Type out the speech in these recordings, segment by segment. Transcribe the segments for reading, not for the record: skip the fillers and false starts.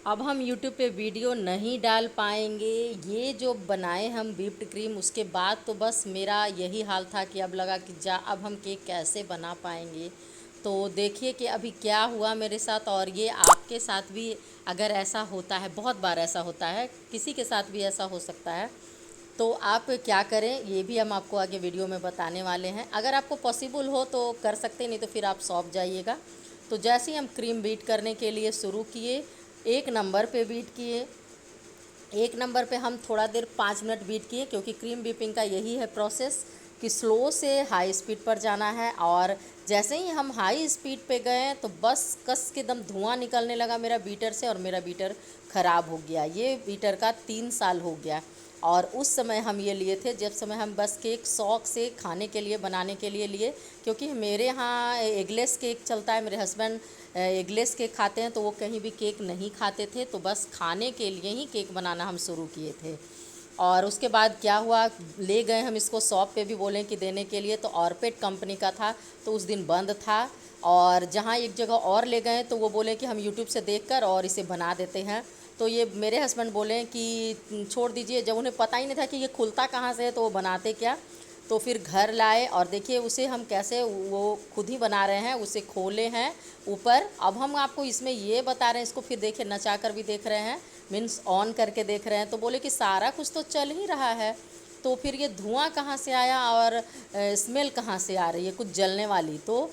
अब हम यूट्यूब पे वीडियो नहीं डाल पाएंगे। ये जो बनाए हम व्हिप्ड क्रीम, उसके बाद तो बस मेरा यही हाल था कि अब लगा कि जा अब हम केक कैसे बना पाएंगे। तो देखिए कि अभी क्या हुआ मेरे साथ, और ये आपके साथ भी अगर ऐसा होता है, बहुत बार ऐसा होता है, किसी के साथ भी ऐसा हो सकता है, तो आप क्या करें ये भी हम आपको आगे वीडियो में बताने वाले हैं। अगर आपको पॉसिबल हो तो कर सकते, नहीं तो फिर आप शॉप जाइएगा। तो जैसे ही हम क्रीम बीट करने के लिए शुरू किए, 1 नंबर पे बीट किए। 1 नंबर पे हम थोड़ा देर 5 मिनट बीट किए, क्योंकि क्रीम बीपिंग का यही है प्रोसेस कि स्लो से हाई स्पीड पर जाना है। और जैसे ही हम हाई स्पीड पे गए तो बस कस के दम धुआं निकलने लगा मेरा बीटर से, और मेरा बीटर ख़राब हो गया। ये बीटर का 3 साल हो गया। और उस समय हम ये लिए थे जब समय हम बस केक शौक से खाने के लिए बनाने के लिए लिए, क्योंकि मेरे यहाँ एगलेस केक चलता है। मेरे हस्बैंड एगलेस केक खाते हैं, तो वो कहीं भी केक नहीं खाते थे, तो बस खाने के लिए ही केक बनाना हम शुरू किए थे। और उसके बाद क्या हुआ, ले गए हम इसको शॉप पे भी बोलें कि देने के लिए, तो ऑर्पेट कंपनी का था, तो उस दिन बंद था। और जहाँ एक जगह और ले गए तो वो बोले कि हम यूट्यूब से देखकर और इसे बना देते हैं। तो ये मेरे हस्बैंड बोले कि छोड़ दीजिए, जब उन्हें पता ही नहीं था कि ये खुलता कहाँ से है तो वो बनाते क्या। तो फिर घर लाए और देखिए उसे हम कैसे वो खुद ही बना रहे हैं, उसे खोले हैं ऊपर। अब हम आपको इसमें ये बता रहे हैं, इसको फिर देखिए नचा कर भी देख रहे हैं, मीन्स ऑन करके देख रहे हैं। तो बोले कि सारा कुछ तो चल ही रहा है, तो फिर ये धुआं कहाँ से आया और स्मेल कहाँ से आ रही है कुछ जलने वाली। तो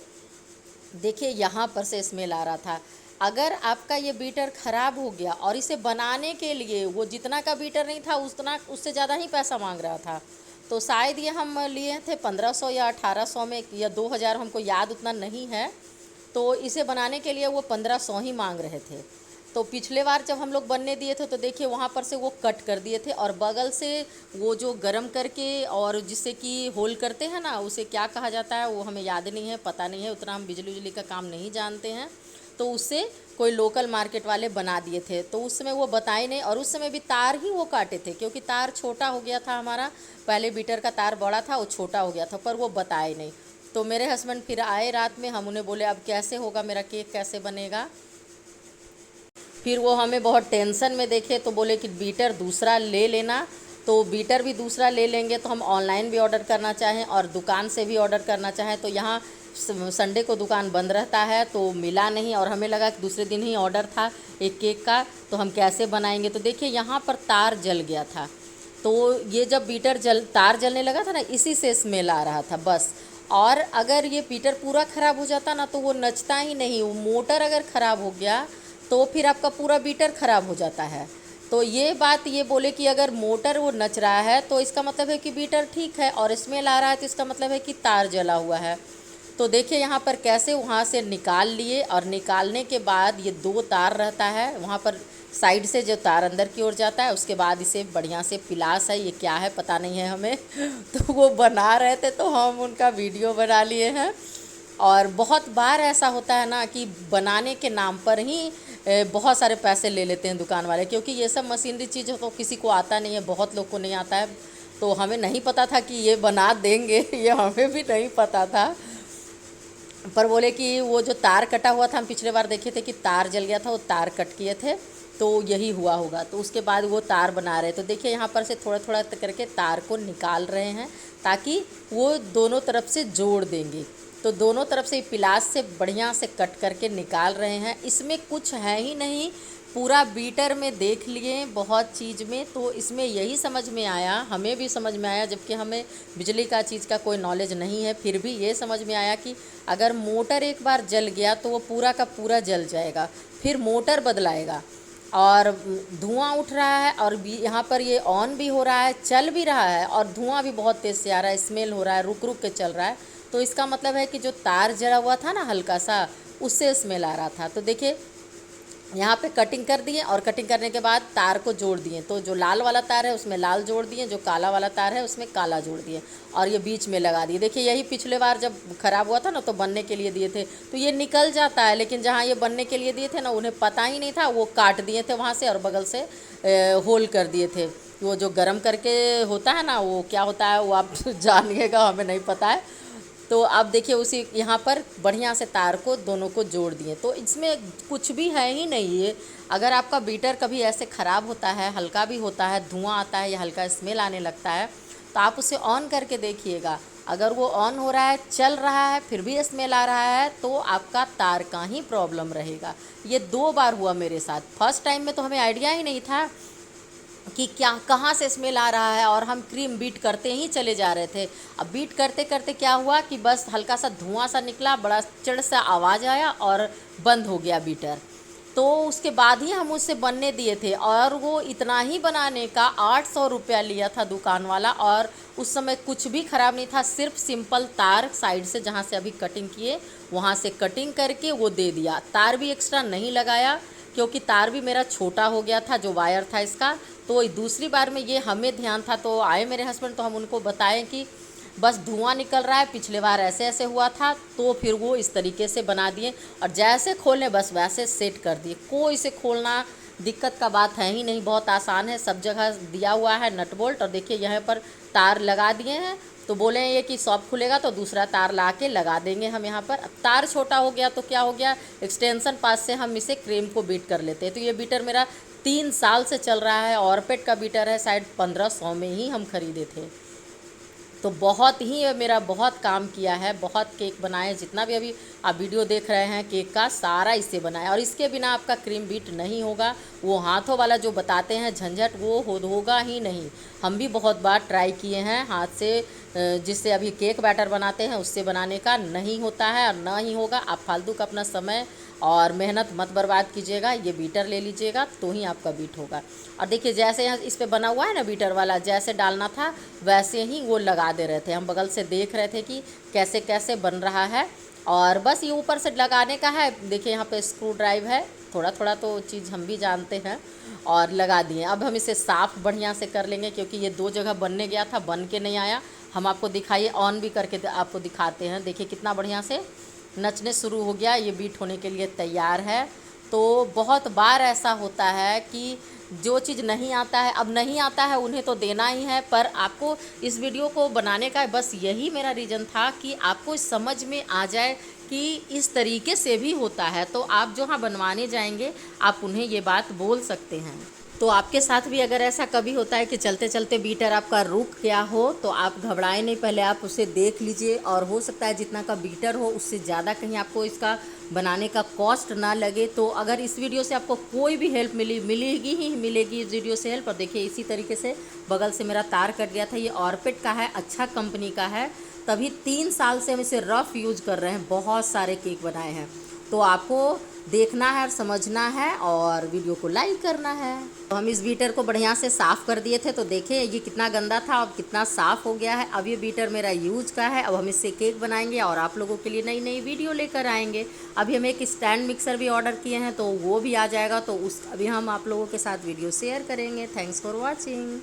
देखिए यहाँ पर से स्मेल आ रहा था। अगर आपका ये बीटर ख़राब हो गया और इसे बनाने के लिए वो जितना का बीटर नहीं था, उतना उससे ज़्यादा ही पैसा मांग रहा था। तो शायद ये हम लिए थे 1500 या 1800 में या 2000, हमको याद उतना नहीं है। तो इसे बनाने के लिए वो 1500 ही मांग रहे थे। तो पिछले बार जब हम लोग बनने दिए थे तो देखिए वहाँ पर से वो कट कर दिए थे, और बगल से वो जो गरम करके और जिससे कि होल करते हैं ना, उसे क्या कहा जाता है वो हमें याद नहीं है, पता नहीं है उतना, हम बिजली उजली का काम नहीं जानते हैं। तो उससे कोई लोकल मार्केट वाले बना दिए थे, तो उस समय वो बताए नहीं, और उस समय भी तार ही वो काटे थे, क्योंकि तार छोटा हो गया था हमारा। पहले बीटर का तार बड़ा था, वो छोटा हो गया था, पर वो बताए नहीं। तो मेरे हस्बैंड फिर आए रात में, हम उन्हें बोले अब कैसे होगा, मेरा केक कैसे बनेगा। फिर वो हमें बहुत टेंशन में देखे, तो बोले कि बीटर दूसरा ले लेना। तो बीटर भी दूसरा ले लेंगे तो हम ऑनलाइन भी ऑर्डर करना चाहें और दुकान से भी ऑर्डर करना चाहें, तो यहाँ संडे को दुकान बंद रहता है, तो मिला नहीं। और हमें लगा कि दूसरे दिन ही ऑर्डर था एक केक का, तो हम कैसे बनाएंगे। तो देखिए यहाँ पर तार जल गया था। तो ये जब तार जलने लगा था ना, इसी से स्मेल आ रहा था बस। और अगर ये बीटर पूरा ख़राब हो जाता ना तो वो नचता ही नहीं। वो मोटर अगर ख़राब हो गया तो फिर आपका पूरा बीटर ख़राब हो जाता है। तो ये बात ये बोले कि अगर मोटर वो नच रहा है तो इसका मतलब है कि बीटर ठीक है, और स्मेल आ रहा है तो इसका मतलब है कि तार जला हुआ है। तो देखिए यहाँ पर कैसे वहाँ से निकाल लिए, और निकालने के बाद ये 2 तार रहता है वहाँ पर साइड से, जो तार अंदर की ओर जाता है। उसके बाद इसे बढ़िया से पिलास है, ये क्या है पता नहीं है हमें तो वो बना रहे थे तो हम उनका वीडियो बना लिए हैं। और बहुत बार ऐसा होता है ना कि बनाने के नाम पर ही बहुत सारे पैसे ले लेते हैं दुकान वाले, क्योंकि ये सब मशीनरी चीज़ तो किसी को आता नहीं है, बहुत लोग को नहीं आता है। तो हमें नहीं पता था कि ये बना देंगे ये हमें भी नहीं पता था। पर बोले कि वो जो तार कटा हुआ था, हम पिछले बार देखे थे कि तार जल गया था, वो तार कट किए थे, तो यही हुआ होगा। तो उसके बाद वो तार बना रहे, तो देखिए यहाँ पर से थोड़ा थोड़ा करके तार को निकाल रहे हैं, ताकि वो दोनों तरफ से जोड़ देंगे। तो दोनों तरफ से पिलास से बढ़िया से कट करके निकाल रहे हैं। इसमें कुछ है ही नहीं, पूरा बीटर में देख लिए बहुत चीज़ में, तो इसमें यही समझ में आया, हमें भी समझ में आया, जबकि हमें बिजली का चीज़ का कोई नॉलेज नहीं है, फिर भी ये समझ में आया कि अगर मोटर एक बार जल गया तो वो पूरा का पूरा जल जाएगा, फिर मोटर बदलाएगा। और धुआं उठ रहा है, और यहाँ पर ये ऑन भी हो रहा है, चल भी रहा है, और धुआं भी बहुत तेज़ से आ रहा है, स्मेल हो रहा है, रुक रुक के चल रहा है। तो इसका मतलब है कि जो तार जला हुआ था ना हल्का सा, उससे स्मेल आ रहा था। तो देखिए यहाँ पे कटिंग कर दिए, और कटिंग करने के बाद तार को जोड़ दिए। तो जो लाल वाला तार है उसमें लाल जोड़ दिए, जो काला वाला तार है उसमें काला जोड़ दिए, और ये बीच में लगा दिए। देखिए यही पिछले बार जब ख़राब हुआ था ना, तो बनने के लिए दिए थे तो ये निकल जाता है, लेकिन जहाँ ये बनने के लिए दिए थे ना, उन्हें पता ही नहीं था, वो काट दिए थे वहाँ से और बगल से होल कर दिए थे। वो जो गर्म करके होता है ना, वो क्या होता है वो आप जानिएगा, हमें नहीं पता है। तो अब देखिए उसी यहाँ पर बढ़िया से तार को दोनों को जोड़ दिए। तो इसमें कुछ भी है ही नहीं ये। अगर आपका बीटर कभी ऐसे ख़राब होता है, हल्का भी होता है, धुआं आता है या हल्का स्मेल आने लगता है, तो आप उसे ऑन करके देखिएगा। अगर वो ऑन हो रहा है, चल रहा है, फिर भी स्मेल आ रहा है, तो आपका तार का ही प्रॉब्लम रहेगा। ये 2 बार हुआ मेरे साथ। फर्स्ट टाइम में तो हमें आइडिया ही नहीं था कि क्या कहाँ से स्मेल आ रहा है, और हम क्रीम बीट करते ही चले जा रहे थे। अब बीट करते करते क्या हुआ कि बस हल्का सा धुआं सा निकला, बड़ा चिड़ सा आवाज़ आया और बंद हो गया बीटर। तो उसके बाद ही हम उसे बनने दिए थे, और वो इतना ही बनाने का 800 रुपया लिया था दुकान वाला। और उस समय कुछ भी ख़राब नहीं था, सिर्फ सिंपल तार साइड से जहाँ से अभी कटिंग किए वहाँ से कटिंग करके वो दे दिया। तार भी एक्स्ट्रा नहीं लगाया, क्योंकि तार भी मेरा छोटा हो गया था जो वायर था इसका। तो दूसरी बार में ये हमें ध्यान था, तो आए मेरे हस्बैंड, तो हम उनको बताएं कि बस धुआं निकल रहा है, पिछले बार ऐसे ऐसे हुआ था। तो फिर वो इस तरीके से बना दिए, और जैसे खोले बस वैसे सेट कर दिए। कोई इसे खोलना दिक्कत का बात है ही नहीं, बहुत आसान है। सब जगह दिया हुआ है नट बोल्ट, और देखिए यहाँ पर तार लगा दिए हैं। तो बोले ये कि शॉप खुलेगा तो दूसरा तार ला के लगा देंगे हम यहाँ पर। अब तार छोटा हो गया तो क्या हो गया, एक्सटेंशन पास से हम इसे क्रीम को बीट कर लेते हैं। तो ये बीटर मेरा 3 साल से चल रहा है, ऑर्पेट का बीटर है, शायद 1500 में ही हम खरीदे थे। तो बहुत ही मेरा बहुत काम किया है, बहुत केक बनाए। जितना भी अभी आप वीडियो देख रहे हैं केक का, सारा इससे बनाया। और इसके बिना आपका क्रीम बीट नहीं होगा। वो हाथों वाला जो बताते हैं झंझट, वो होगा ही नहीं। हम भी बहुत बार ट्राई किए हैं हाथ से, जिससे अभी केक बैटर बनाते हैं उससे बनाने का, नहीं होता है और ना ही होगा। आप फालतू का अपना समय और मेहनत मत बर्बाद कीजिएगा, ये बीटर ले लीजिएगा तो ही आपका बीट होगा। और देखिए जैसे यहाँ इस पे बना हुआ है ना बीटर वाला, जैसे डालना था वैसे ही वो लगा दे रहे थे। हम बगल से देख रहे थे कि कैसे कैसे बन रहा है। और बस ये ऊपर से लगाने का है। देखिए यहाँ पे स्क्रू ड्राइव है, थोड़ा थोड़ा तो चीज़ हम भी जानते हैं, और लगा दिए। अब हम इसे साफ़ बढ़िया से कर लेंगे, क्योंकि ये 2 जगह बनने गया था, बन के नहीं आया। हम आपको दिखाइए, ऑन भी करके आपको दिखाते हैं। देखिए कितना बढ़िया से नचने शुरू हो गया, ये बीट होने के लिए तैयार है। तो बहुत बार ऐसा होता है कि जो चीज़ नहीं आता है, अब नहीं आता है उन्हें तो देना ही है। पर आपको इस वीडियो को बनाने का बस यही मेरा रीज़न था कि आपको समझ में आ जाए कि इस तरीके से भी होता है। तो आप जो हाँ बनवाने जाएंगे, आप उन्हें ये बात बोल सकते हैं। तो आपके साथ भी अगर ऐसा कभी होता है कि चलते चलते बीटर आपका रुक गया हो, तो आप घबराएं नहीं, पहले आप उसे देख लीजिए। और हो सकता है जितना का बीटर हो उससे ज़्यादा कहीं आपको इसका बनाने का कॉस्ट ना लगे। तो अगर इस वीडियो से आपको कोई भी हेल्प मिलेगी इस वीडियो से हेल्प। और देखिए इसी तरीके से बगल से मेरा तार कट गया था। ये ऑर्पेट का है, अच्छा कंपनी का है, तभी 3 साल से हम इसे रफ़ यूज़ कर रहे हैं, बहुत सारे केक बनाए हैं। तो आपको देखना है और समझना है, और वीडियो को लाइक करना है। तो हम इस बीटर को बढ़िया से साफ़ कर दिए थे। तो देखिए ये कितना गंदा था, अब कितना साफ़ हो गया है। अब ये बीटर मेरा यूज का है। अब हम इससे केक बनाएंगे और आप लोगों के लिए नई नई वीडियो लेकर आएंगे। अभी हम एक स्टैंड मिक्सर भी ऑर्डर किए हैं, तो वो भी आ जाएगा। तो अभी हम आप लोगों के साथ वीडियो शेयर करेंगे। Thanks for watching.